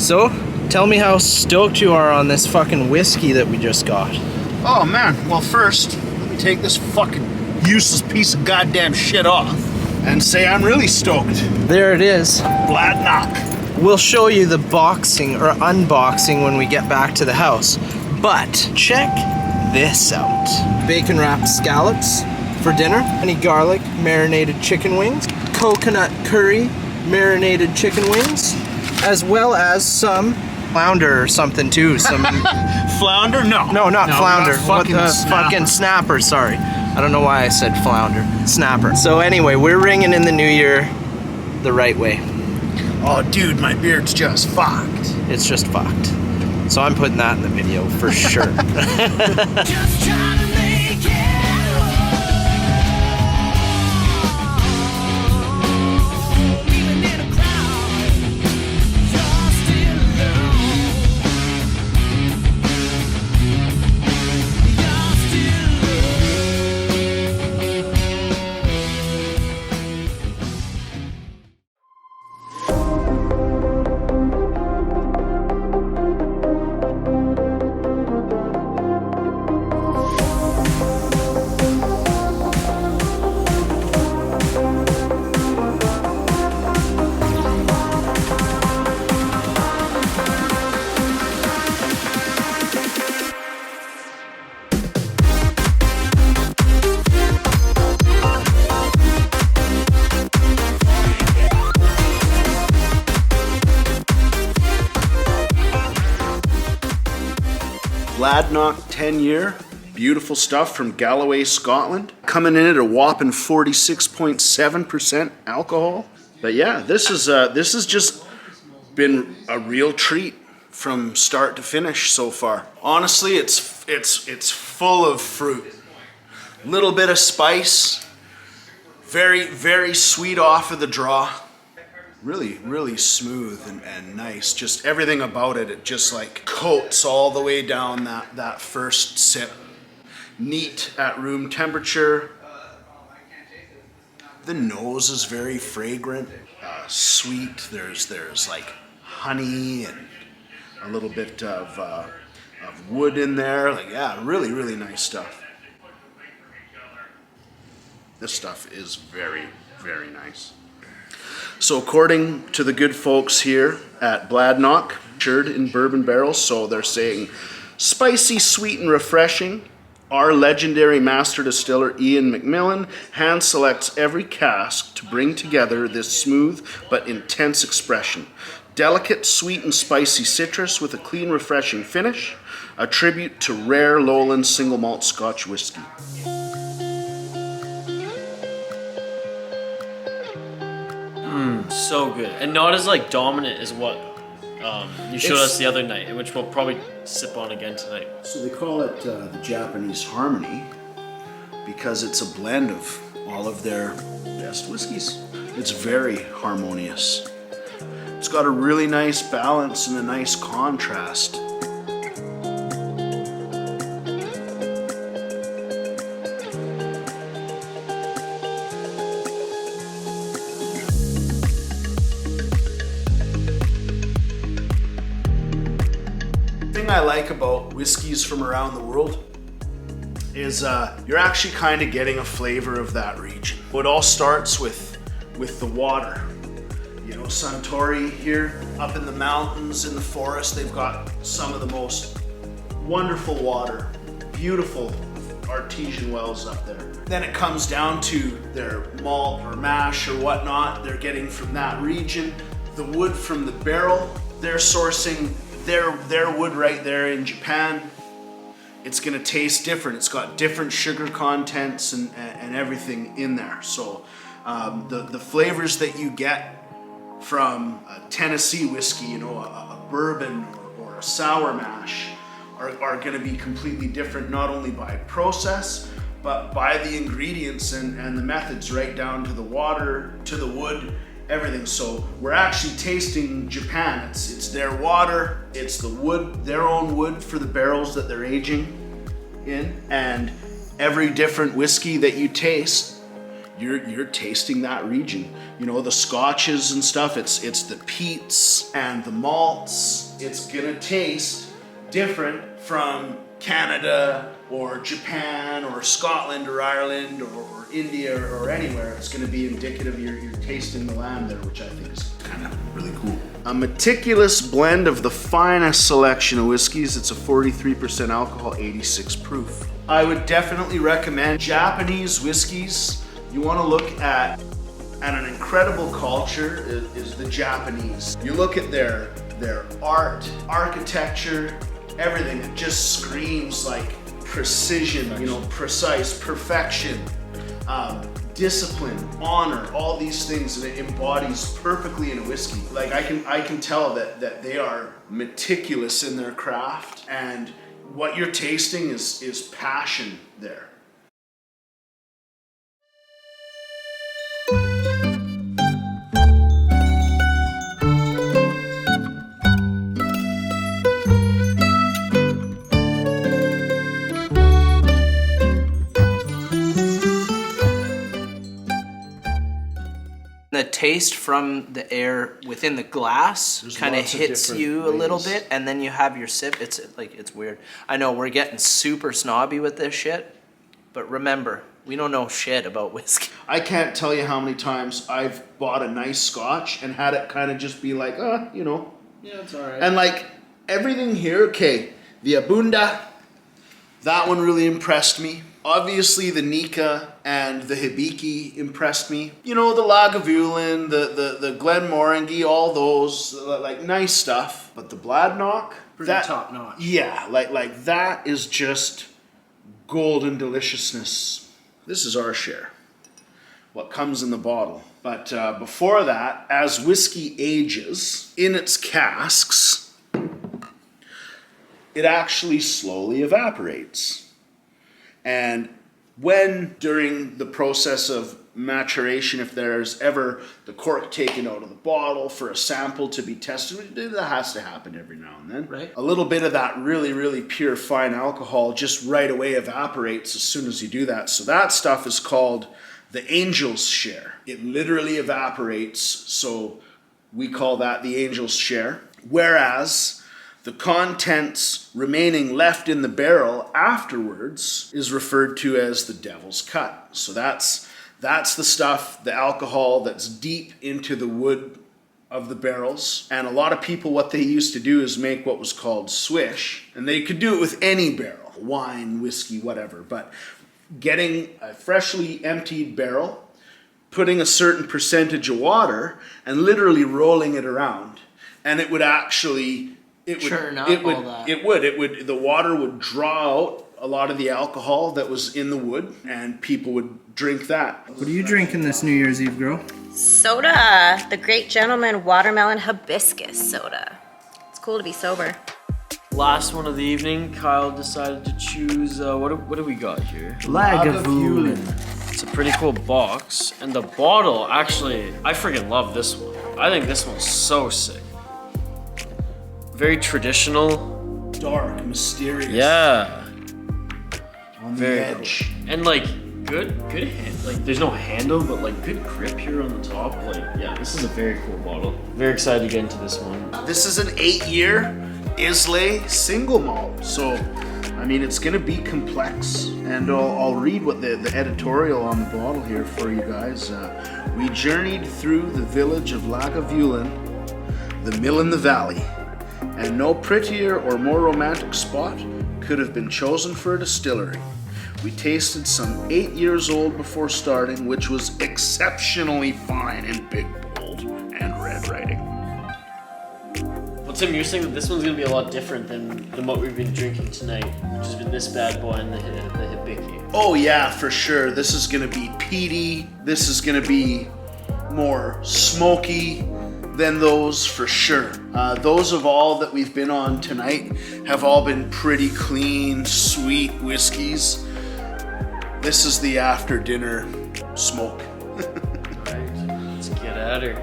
So, tell me how stoked you are on this fucking whiskey that we just got. Oh man, well first, let me take this fucking useless piece of goddamn shit off and say I'm really stoked. There it is. Bladnoch. We'll show you the boxing or unboxing when we get back to the house. But check this out. Bacon wrapped scallops for dinner. Honey garlic marinated chicken wings. Coconut curry marinated chicken wings. As well as some flounder or something too. Some Flounder? No. No, not flounder. What the snapper. fucking snapper, sorry. I don't know why I said flounder. Snapper. So anyway, we're ringing in the new year the right way. Oh dude, my beard's just fucked. It's just fucked. So I'm putting that in the video for sure. Just trying to make it. Even in a crowd, you're still alone. You're still Bladnoch 10-year, beautiful stuff from Galloway, Scotland. Coming in at a whopping 46.7% alcohol. But yeah, this has just been a real treat from start to finish so far. Honestly, it's full of fruit. Little bit of spice, very, very sweet off of the draw. Really, really smooth and nice. Just everything about it, it just like coats all the way down that first sip. Neat at room temperature. The nose is very fragrant, sweet. There's like honey and a little bit of wood in there. Like yeah, really, really nice stuff. This stuff is very, very nice. So according to the good folks here at Bladnoch, matured in bourbon barrels, so they're saying spicy, sweet, and refreshing. Our legendary master distiller Ian McMillan hand selects every cask to bring together this smooth but intense expression. Delicate, sweet, and spicy citrus with a clean, refreshing finish. A tribute to rare lowland single malt Scotch whiskey. So good, and not as like dominant as what you showed us the other night, which we'll probably sip on again tonight. So they call it the Japanese Harmony because it's a blend of all of their best whiskeys. It's very harmonious. It's got a really nice balance and a nice contrast. The thing I like about whiskeys from around the world is you're actually kind of getting a flavor of that region. It all starts with the water. You know, Suntory here, up in the mountains, in the forest, they've got some of the most wonderful water, beautiful artesian wells up there. Then it comes down to their malt or mash or whatnot they're getting from that region. The wood from the barrel, they're sourcing their wood right there in Japan. It's gonna taste different. It's got different sugar contents and everything in there. So the flavors that you get from a Tennessee whiskey, you know, a bourbon or a sour mash are gonna be completely different, not only by process, but by the ingredients and the methods, right down to the water, to the wood, everything. So we're actually tasting Japan. It's their water, it's the wood, their own wood for the barrels that they're aging in, and every different whiskey that you taste, you're tasting that region. You know, the scotches and stuff, it's the peats and the malts it's gonna taste different from Canada or Japan or Scotland or Ireland or India or anywhere. It's gonna be indicative of your tasting the land there, which I think is kind of really cool. A meticulous blend of the finest selection of whiskeys. It's a 43% alcohol, 86 proof. I would definitely recommend Japanese whiskeys. You wanna look at an incredible culture is the Japanese. You look at their art, architecture, everything. It just screams like precision, precise, perfection, discipline, honor, all these things, and it embodies perfectly in a whiskey. Like I can tell that they are meticulous in their craft, and what you're tasting is passion there. The taste from the air within the glass kind of hits you a little bit, and then you have your sip. It's weird. I know we're getting super snobby with this shit, but remember, we don't know shit about whiskey. I can't tell you how many times I've bought a nice Scotch and had it kind of just be like, yeah, it's all right. and like everything here. Okay, the Abunda, that one really impressed me. Obviously, the Nika and the Hibiki impressed me. The Lagavulin, the Glenmorangie, all those, like, nice stuff. But the Bladnoch, Pretty top notch. Yeah, like that is just golden deliciousness. This is our share, what comes in the bottle. But before that, as whiskey ages in its casks, it actually slowly evaporates. And when during the process of maturation, if there's ever the cork taken out of the bottle for a sample to be tested, that has to happen every now and then. Right. A little bit of that really, really pure fine alcohol just right away evaporates as soon as you do that. So that stuff is called the angel's share. It literally evaporates, so we call that the angel's share. Whereas the contents remaining left in the barrel afterwards is referred to as the devil's cut. So that's the stuff, the alcohol that's deep into the wood of the barrels. And a lot of people, what they used to do is make what was called Swish. And they could do it with any barrel, wine, whiskey, whatever. But getting a freshly emptied barrel, putting a certain percentage of water, and literally rolling it around. And it would actually... the water would draw out a lot of the alcohol that was in the wood, and people would drink that. What are you drinking this New Year's Eve, girl? Soda, the Great Gentleman Watermelon Hibiscus soda. It's cool to be sober. Last one of the evening, Kyle decided to choose, what do we got here? Lagavulin. It's a pretty cool box, and the bottle, actually, I freaking love this one. I think this one's so sick. Very traditional. Dark, mysterious. Yeah. On the Very edge. Cool. And like good hand. Like there's no handle, but like good grip here on the top. Like yeah, this is a very cool bottle. Very excited to get into this one. This is an 8-year Islay single malt. So, I mean, it's gonna be complex. And I'll read what the editorial on the bottle here for you guys. We journeyed through the village of Lagavulin, the mill in the valley, and no prettier or more romantic spot could have been chosen for a distillery. We tasted some 8 years old before starting, which was exceptionally fine in big, bold, and red writing. Well, Tim, you're saying that this one's gonna be a lot different than what we've been drinking tonight, which has been this bad boy and the Hibiki. Oh yeah, for sure. This is gonna be peaty. This is gonna be more smoky than those for sure. Those of all that we've been on tonight have all been pretty clean, sweet whiskeys. This is the after dinner smoke. Alright, let's get at her.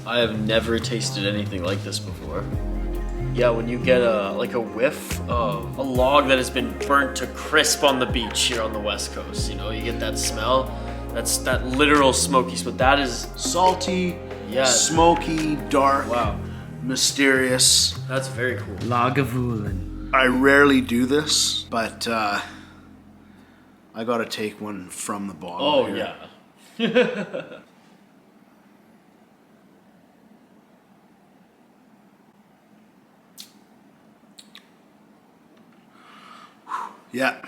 I have never tasted anything like this before. Yeah, when you get a whiff of a log that has been burnt to crisp on the beach here on the West Coast, you know, you get that smell. That's that literal smoky smell. That is Salty, Yeah. smoky, dark, wow. mysterious. That's very cool. Lagavulin. I rarely do this, but I gotta take one from the bottle. Oh here. yeah. Yeah,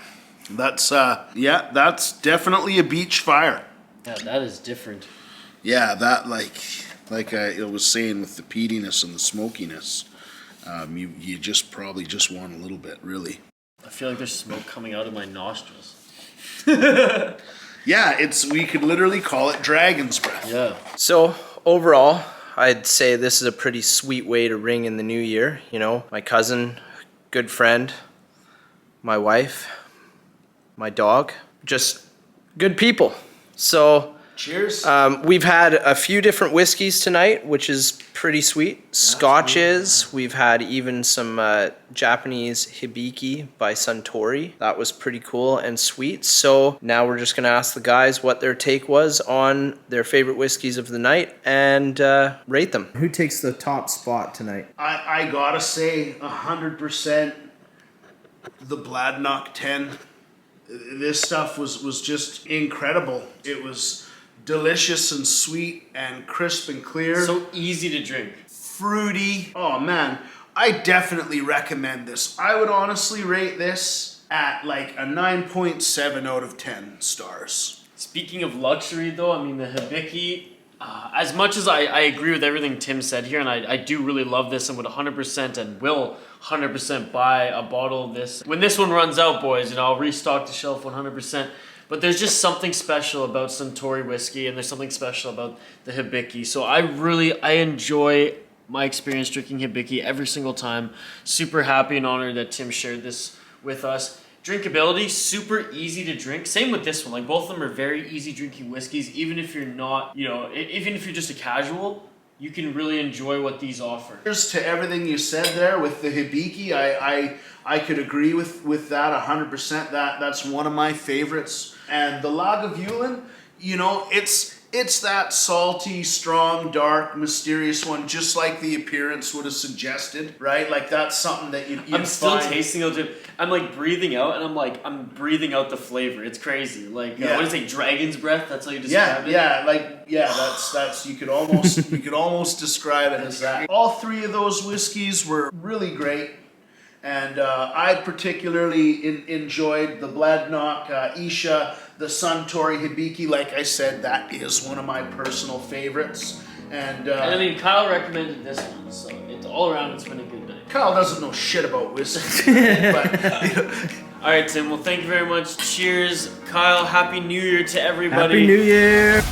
that's definitely a beach fire. Yeah, that is different. Yeah, that like I was saying with the peatiness and the smokiness, you just probably just want a little bit, really. I feel like there's smoke coming out of my nostrils. Yeah, we could literally call it dragon's breath. Yeah. So overall, I'd say this is a pretty sweet way to ring in the new year. You know, my cousin, good friend, my wife, my dog, just good people. So Cheers. we've had a few different whiskeys tonight, which is pretty sweet. Scotches. We've had even some Japanese Hibiki by Suntory. That was pretty cool and sweet. So now we're just going to ask the guys what their take was on their favorite whiskeys of the night and rate them. Who takes the top spot tonight? I gotta say, 100% the Bladnoch 10. This stuff was just incredible. It was delicious and sweet and crisp and clear. So easy to drink. Fruity. Oh man, I definitely recommend this. I would honestly rate this at like a 9.7 out of 10 stars. Speaking of luxury though, I mean the Hibiki, as much as I agree with everything Tim said here, and I do really love this and would 100% and will 100% buy a bottle of this. When this one runs out, boys, you know, I'll restock the shelf 100%. But there's just something special about Suntory whiskey, and there's something special about the Hibiki. So I enjoy my experience drinking Hibiki every single time. Super happy and honored that Tim shared this with us. Drinkability, super easy to drink. Same with this one. Like, both of them are very easy drinking whiskeys. Even if you're not, you know, even if you're just a casual, you can really enjoy what these offer. Here's to everything you said there with the Hibiki. I could agree with that 100%. That's one of my favorites. And the Lagavulin, you know, it's that salty, strong, dark, mysterious one, just like the appearance would have suggested, right? Like that's something that you'd I'm still find. tasting it. I'm like breathing out, and I'm breathing out the flavor. It's crazy. Like Yeah. what is it? Dragon's breath. That's how you describe it. That's you could almost describe it as that. All three of those whiskeys were really great, and I particularly enjoyed the Bladnoch, Isha, the Suntory Hibiki. Like I said, that is one of my personal favorites. And I mean, Kyle recommended this one, so it's all around. It's been a good night. Kyle doesn't know shit about whiskey, but you know. All right, Tim. Well, thank you very much. Cheers, Kyle. Happy New Year to everybody. Happy New Year!